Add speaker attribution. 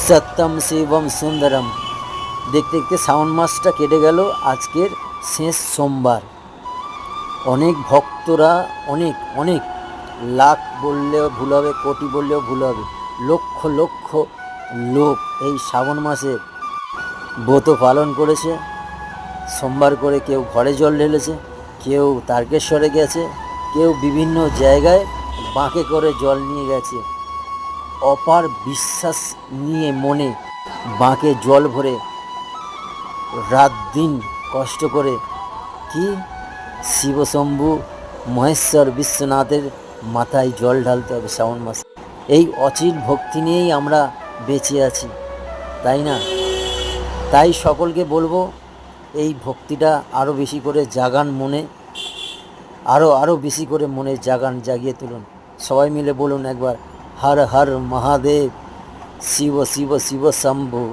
Speaker 1: সত্যম শিবম সুন্দরম। দেখতে দেখতে শ্রাবণ মাসটা কেটে গেল। আজকের শেষ সোমবার। অনেক ভক্তরা, অনেক অনেক, লাখ বললেও ভুল হবে, কোটি বললেও ভুল হবে, লক্ষ লক্ষ লোক এই শ্রাবণ মাসে ব্রত পালন করেছে। সোমবার করে কেউ ঘরে জল ঢেলেছে, কেউ তারকেশ্বরে গেছে, কেউ বিভিন্ন জায়গায় বাঁকে করে জল নিয়ে গেছে। অপার বিশ্বাস নিয়ে মনে বাঁকে জল ভরে রাত দিন কষ্ট করে কি শিবশম্ভু মহেশ্বর বিশ্বনাথের মাথায় জল ঢালতে হবে শ্রাবণ মাসে। এই অচিল ভক্তি নিয়েই আমরা বেঁচে আছি, তাই না? তাই সকলকে বলবো, এই ভক্তিটা আরও বেশি করে জাগান মনে, আরও বেশি করে মনে জাগান, জাগিয়ে তুলুন। সবাই মিলে বলুন একবার, হর হর মহাদেব, শিব শিব শিব শম্ভু।